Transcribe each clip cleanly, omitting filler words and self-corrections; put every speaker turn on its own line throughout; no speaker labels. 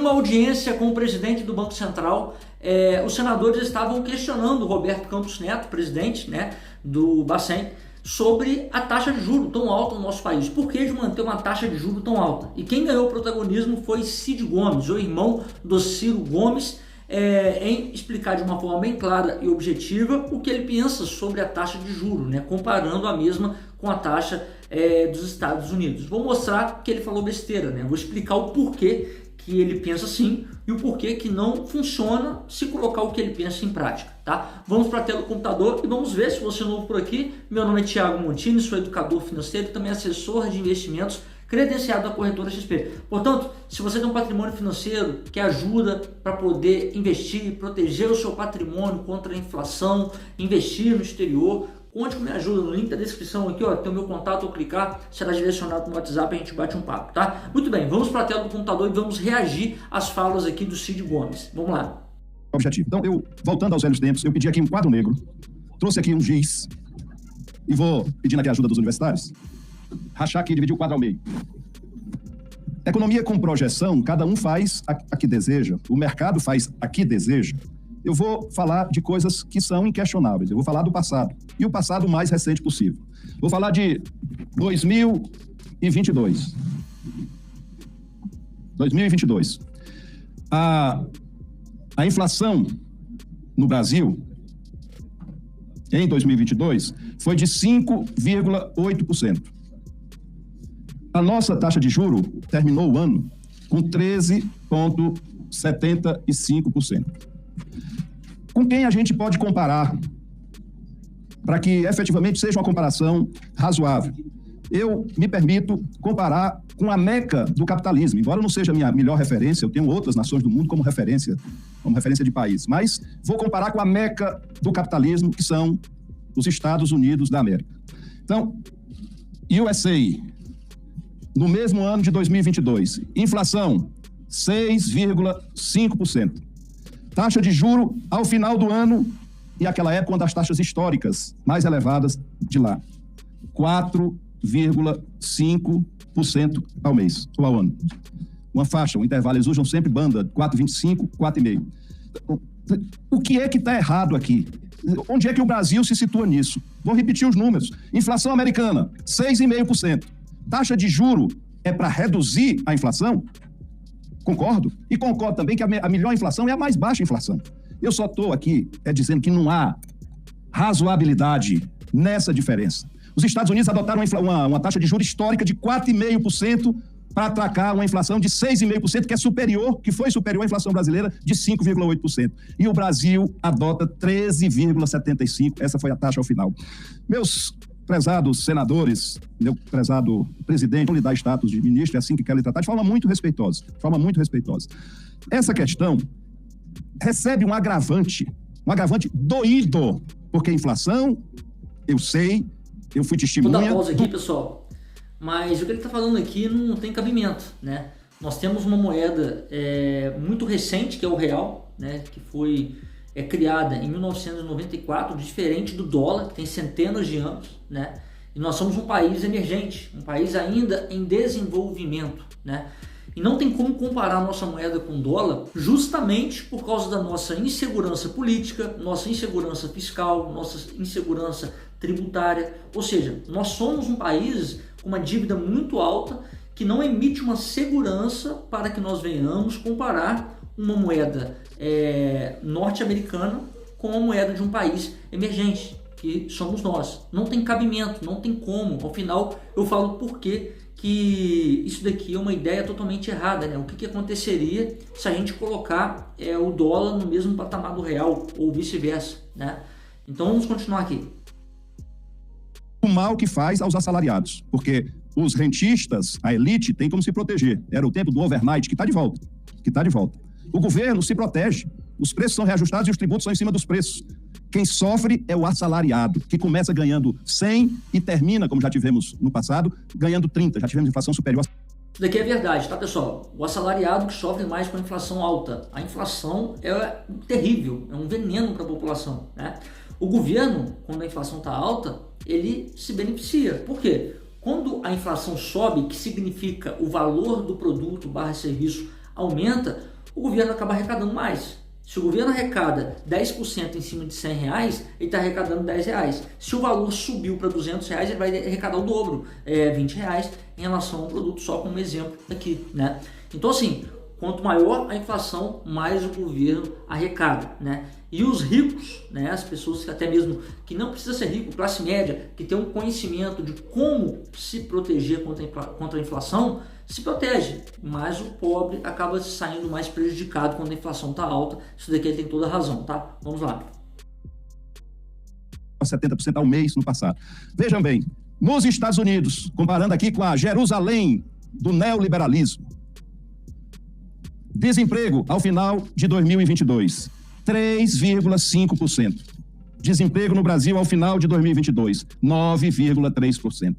uma audiência com o presidente do Banco Central, os senadores estavam questionando o Roberto Campos Neto, presidente, né, do Bacen, sobre a taxa de juros tão alta no nosso país. Por que de manter uma taxa de juros tão alta? E quem ganhou o protagonismo foi Cid Gomes, o irmão do Ciro Gomes, em explicar de uma forma bem clara e objetiva o que ele pensa sobre a taxa de juros, né, comparando a mesma com a taxa dos Estados Unidos. Vou mostrar que ele falou besteira, né? Vou explicar o porquê que ele pensa assim e o porquê que não funciona se colocar o que ele pensa em prática, tá? Vamos para a tela do computador e vamos ver. Se você é novo por aqui, meu nome é Thiago Montini, sou educador financeiro e também assessor de investimentos credenciado da corretora XP. Portanto, se você tem um patrimônio financeiro que ajuda para poder investir, proteger o seu patrimônio contra a inflação, investir no exterior, conte com minha ajuda. No link da descrição aqui, ó, tem o meu contato. Ao clicar, será direcionado no WhatsApp e a gente bate um papo, tá? Muito bem, vamos para a tela do computador e vamos reagir às falas aqui do Cid Gomes. Vamos lá.
Objetivo. Então, voltando aos velhos tempos, eu pedi aqui um quadro negro, trouxe aqui um giz e vou pedindo aqui a ajuda dos universitários. Rachar aqui e dividir o quadro ao meio. Economia com projeção, cada um faz a que deseja, o mercado faz a que deseja. Eu vou falar de coisas que são inquestionáveis, eu vou falar do passado, e o passado mais recente possível. Vou falar de 2022. 2022. A inflação no Brasil, em 2022, foi de 5,8%. A nossa taxa de juro terminou o ano com 13,75%. Com quem a gente pode comparar para que efetivamente seja uma comparação razoável? Eu me permito comparar com a meca do capitalismo. Embora não seja a minha melhor referência, eu tenho outras nações do mundo como referência de país, mas vou comparar com a meca do capitalismo, que são os Estados Unidos da América. Então, USA, no mesmo ano de 2022, inflação 6,5%. Taxa de juro ao final do ano, e aquela época uma das taxas históricas mais elevadas de lá, 4,5% ao mês, ou ao ano. Uma faixa, um intervalo, eles usam sempre banda, 4,25, 4,5%. O que é que está errado aqui? Onde é que o Brasil se situa nisso? Vou repetir os números. Inflação americana, 6,5%. Taxa de juro é para reduzir a inflação? Concordo. E concordo também que a melhor inflação é a mais baixa inflação. Eu só estou aqui dizendo que não há razoabilidade nessa diferença. Os Estados Unidos adotaram uma taxa de juros histórica de 4,5% para atracar uma inflação de 6,5%, que foi superior à inflação brasileira de 5,8%. E o Brasil adota 13,75%. Essa foi a taxa ao final. Meus prezados senadores, meu prezado presidente, não lhe dá status de ministro, é assim que quer lhe tratar, de forma muito respeitosa. Essa questão recebe um agravante doído, porque a inflação, eu sei, eu fui testemunha...
Vou dar pausa aqui, pessoal, mas o que ele está falando aqui não tem cabimento, né? Nós temos uma moeda muito recente, que é o real, né, que foi criada em 1994, diferente do dólar, que tem centenas de anos, né? E nós somos um país emergente, um país ainda em desenvolvimento, né? E não tem como comparar a nossa moeda com o dólar, justamente por causa da nossa insegurança política, nossa insegurança fiscal, nossa insegurança tributária. Ou seja, nós somos um país com uma dívida muito alta que não emite uma segurança para que nós venhamos comparar uma moeda norte-americana com a moeda de um país emergente, que somos nós. Não tem cabimento, não tem como. Ao final, eu falo por quê que isso daqui é uma ideia totalmente errada, né? O que aconteceria se a gente colocar o dólar no mesmo patamar do real ou vice-versa, né? Então vamos continuar aqui.
O mal que faz aos assalariados, porque os rentistas, a elite, tem como se proteger. Era o tempo do overnight, que está de volta. O governo se protege, os preços são reajustados e os tributos são em cima dos preços. Quem sofre é o assalariado, que começa ganhando 100 e termina, como já tivemos no passado, ganhando 30. Já tivemos inflação superior.
Isso daqui é verdade, tá, pessoal? O assalariado que sofre mais com a inflação alta. A inflação é terrível, é um veneno para a população, né? O governo, quando a inflação está alta, ele se beneficia. Por quê? Quando a inflação sobe, que significa o valor do produto / serviço aumenta, o governo acaba arrecadando mais. Se o governo arrecada 10% em cima de R$100, ele está arrecadando R$10. Se o valor subiu para R$200, ele vai arrecadar o dobro, R$20 em relação ao produto, só como exemplo aqui, né? Então assim, quanto maior a inflação, mais o governo arrecada, né? E os ricos, né, as pessoas que até mesmo que não precisa ser rico, classe média, que tem um conhecimento de como se proteger contra a inflação, se protege, mas o pobre acaba saindo mais prejudicado quando a inflação está alta. Isso daqui ele tem toda a razão, tá? Vamos lá.
70% ao mês no passado. Vejam bem, nos Estados Unidos, comparando aqui com a Jerusalém do neoliberalismo, desemprego ao final de 2022, 3,5%. Desemprego no Brasil ao final de 2022, 9,3%.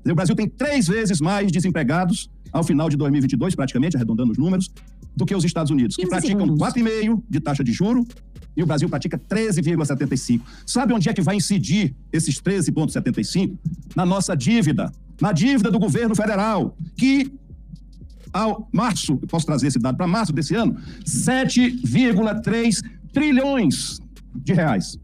O Brasil tem 3 vezes mais desempregados ao final de 2022, praticamente, arredondando os números, do que os Estados Unidos, que praticam 4,5% de taxa de juro, e o Brasil pratica 13,75%. Sabe onde é que vai incidir esses 13,75%? Na nossa dívida, na dívida do governo federal, que ao março, eu posso trazer esse dado para março desse ano, 7,3 trilhões de reais.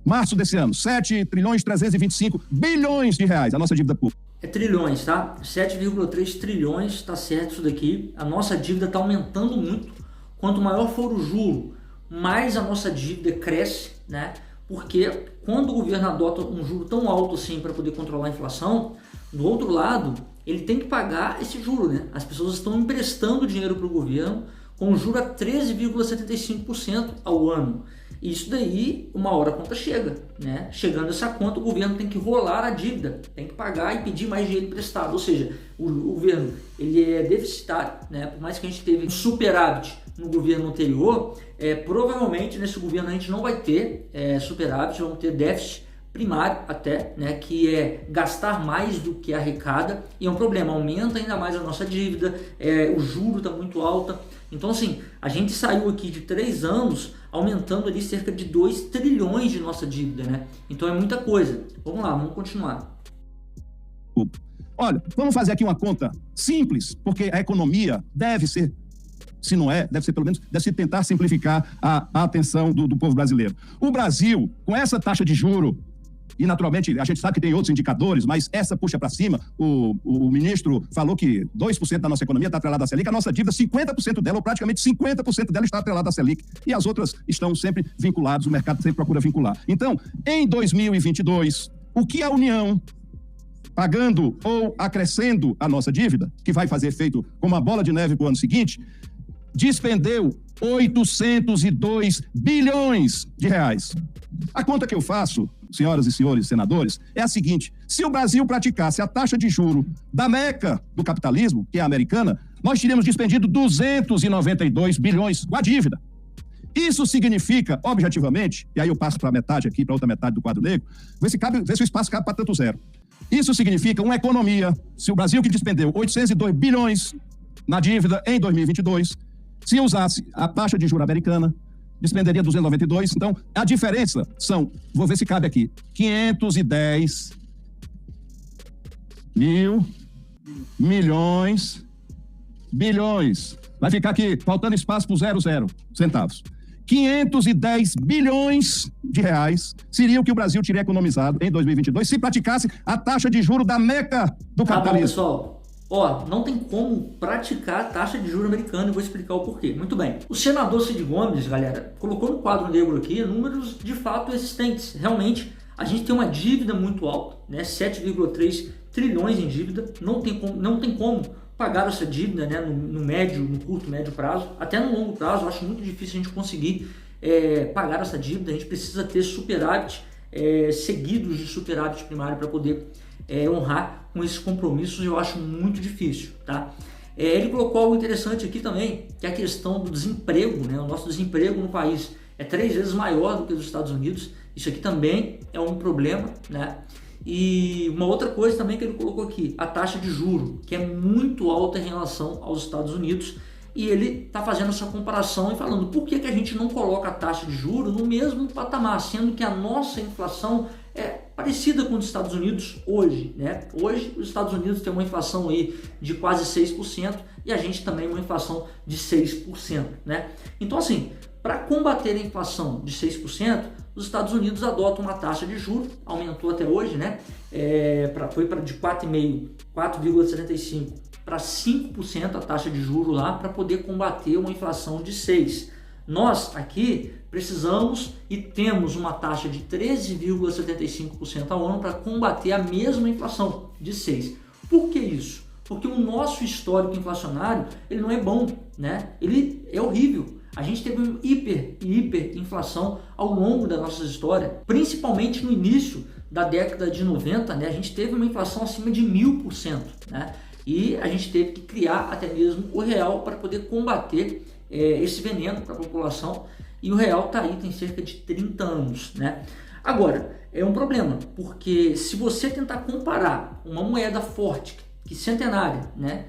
Março desse ano, 7 trilhões 325 bilhões de reais, a nossa dívida pública.
É trilhões, tá? 7,3 trilhões, tá certo isso daqui. A nossa dívida está aumentando muito. Quanto maior for o juro, mais a nossa dívida cresce, né? Porque quando o governo adota um juro tão alto assim para poder controlar a inflação, do outro lado, ele tem que pagar esse juro, né? As pessoas estão emprestando dinheiro para o governo com juro a 13,75% ao ano. Isso daí, uma hora a conta chega, né? Chegando essa conta, o governo tem que rolar a dívida, tem que pagar e pedir mais dinheiro emprestado. Ou seja, o governo ele é deficitário, né? Por mais que a gente teve um superávit no governo anterior, provavelmente nesse governo a gente não vai ter superávit, vamos ter déficit primário até, né, que é gastar mais do que arrecada, e é um problema, aumenta ainda mais a nossa dívida, o juro está muito alta. Então assim, a gente saiu aqui de 3 anos aumentando ali cerca de 2 trilhões de nossa dívida, né? Então é muita coisa. Vamos lá, vamos continuar.
Olha, vamos fazer aqui uma conta simples, porque a economia deve ser, se não é, deve ser pelo menos, deve se tentar simplificar a atenção do povo brasileiro. O Brasil, com essa taxa de juro, e naturalmente a gente sabe que tem outros indicadores, mas essa puxa para cima, o ministro falou que 2% da nossa economia está atrelada à Selic, a nossa dívida, 50% dela, ou praticamente 50% dela está atrelada à Selic, e as outras estão sempre vinculadas, o mercado sempre procura vincular. Então, em 2022, o que a União, pagando ou acrescendo a nossa dívida, que vai fazer efeito como uma bola de neve para o ano seguinte, despendeu 802 bilhões de reais. A conta que eu faço, senhoras e senhores senadores, é a seguinte: se o Brasil praticasse a taxa de juro da meca do capitalismo, que é a americana, nós teríamos despendido 292 bilhões com a dívida. Isso significa, objetivamente, e aí eu passo para a metade aqui, para a outra metade do quadro negro, vê se o espaço cabe para tanto zero. Isso significa uma economia, se o Brasil que despendeu 802 bilhões na dívida em 2022, se usasse a taxa de juros americana, despenderia 292. Então, a diferença são, vou ver se cabe aqui, 510 mil milhões, bilhões. Vai ficar aqui, faltando espaço para 00 centavos. 510 bilhões de reais seria o que o Brasil teria economizado em 2022 se praticasse a taxa de juros da meca do capitalismo.
Bom, pessoal, não tem como praticar a taxa de juros americana e vou explicar o porquê. Muito bem. O senador Cid Gomes, galera, colocou no quadro negro aqui números de fato existentes. Realmente, a gente tem uma dívida muito alta, né? 7,3 trilhões em dívida. Não tem como pagar essa dívida, né, no curto, médio prazo, até no longo prazo. Eu acho muito difícil a gente conseguir pagar essa dívida. A gente precisa ter superávit, seguidos de superávit primário para poder honrar com esses compromissos. Eu acho muito difícil, tá? Ele colocou algo interessante aqui também, que é a questão do desemprego, né? O nosso desemprego no país é 3 vezes maior do que os Estados Unidos. Isso aqui também é um problema, né? E uma outra coisa também que ele colocou aqui, a taxa de juro, que é muito alta em relação aos Estados Unidos, e ele está fazendo essa comparação e falando por que a gente não coloca a taxa de juro no mesmo patamar, sendo que a nossa inflação é parecida com os Estados Unidos hoje, né? Hoje os Estados Unidos têm uma inflação aí de quase 6% e a gente também uma inflação de 6%, né? Então assim, para combater a inflação de 6%, os Estados Unidos adotam uma taxa de juros, aumentou até hoje, né? Foi de 4,75% para 5% a taxa de juros lá, para poder combater uma inflação de 6%. Nós aqui precisamos e temos uma taxa de 13,75% ao ano para combater a mesma inflação de 6%. Por que isso? Porque o nosso histórico inflacionário ele não é bom, né? Ele é horrível. A gente teve uma hiperinflação ao longo da nossa história, principalmente no início da década de 90, né? A gente teve uma inflação acima de 1000%, né? E a gente teve que criar até mesmo o real para poder combater esse veneno para a população, e o real está aí, tem cerca de 30 anos, né? Agora, é um problema, porque se você tentar comparar uma moeda forte, que centenária, né,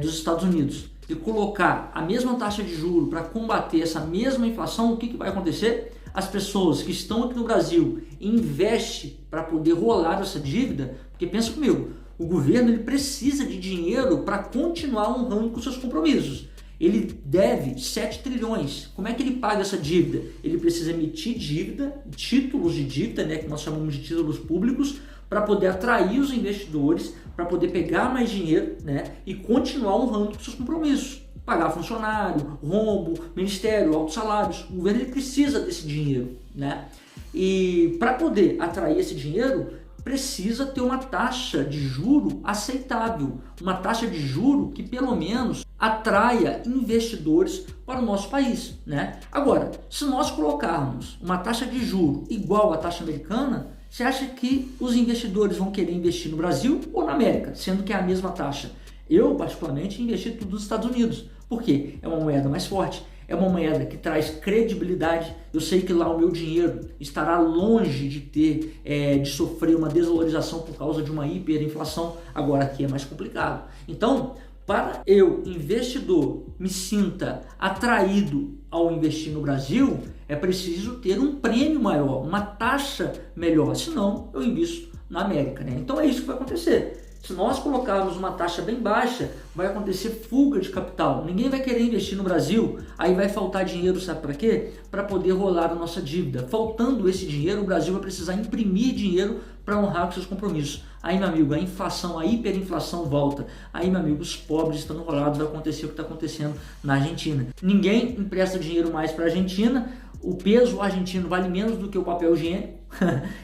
dos Estados Unidos, e colocar a mesma taxa de juros para combater essa mesma inflação, o que vai acontecer? As pessoas que estão aqui no Brasil investem para poder rolar essa dívida, porque pensa comigo, o governo ele precisa de dinheiro para continuar honrando com seus compromissos. Ele deve 7 trilhões. Como é que ele paga essa dívida? Ele precisa emitir dívida, títulos de dívida, né, que nós chamamos de títulos públicos, para poder atrair os investidores, para poder pegar mais dinheiro, né, e continuar honrando com seus compromissos. Pagar funcionário, rombo, ministério, altos salários. O governo ele precisa desse dinheiro, né? E para poder atrair esse dinheiro, precisa ter uma taxa de juro aceitável, uma taxa de juro que pelo menos atraia investidores para o nosso país, né? Agora, se nós colocarmos uma taxa de juro igual à taxa americana, você acha que os investidores vão querer investir no Brasil ou na América, sendo que é a mesma taxa? Eu, particularmente, investi tudo nos Estados Unidos. Por quê? É uma moeda mais forte, é uma moeda que traz credibilidade. Eu sei que lá o meu dinheiro estará longe de sofrer uma desvalorização por causa de uma hiperinflação. Agora aqui é mais complicado. Então, para eu, investidor, me sinta atraído ao investir no Brasil, é preciso ter um prêmio maior, uma taxa melhor, senão eu invisto na América, né? Então é isso que vai acontecer. Se nós colocarmos uma taxa bem baixa, vai acontecer fuga de capital. Ninguém vai querer investir no Brasil, aí vai faltar dinheiro, sabe para quê? Para poder rolar a nossa dívida. Faltando esse dinheiro, o Brasil vai precisar imprimir dinheiro para honrar com seus compromissos. Aí, meu amigo, a inflação, a hiperinflação volta. Aí, meu amigo, os pobres estão enrolados, vai acontecer o que está acontecendo na Argentina. Ninguém empresta dinheiro mais para a Argentina, o peso argentino vale menos do que o papel higiênico.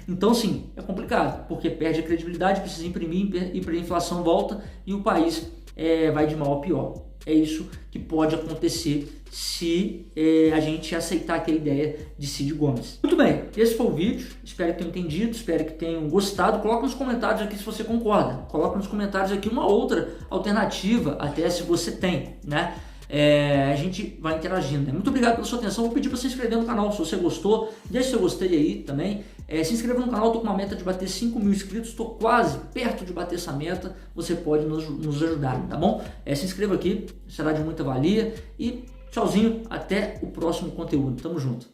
Então, sim, é complicado, porque perde a credibilidade, precisa imprimir, e a inflação volta e o país vai de mal a pior. É isso que pode acontecer se a gente aceitar aqui a ideia de Cid Gomes. Muito bem, esse foi o vídeo, espero que tenham entendido, espero que tenham gostado. Coloca nos comentários aqui se você concorda, coloca nos comentários aqui uma outra alternativa, até se você tem, né? A gente vai interagindo, né? Muito obrigado pela sua atenção. Vou pedir para você se inscrever no canal se você gostou, deixe seu gostei aí também, se inscreva no canal. Estou com uma meta de bater 5 mil inscritos, estou quase perto de bater essa meta, você pode nos ajudar, tá bom? Se inscreva aqui, será de muita valia e tchauzinho, até o próximo conteúdo, tamo junto.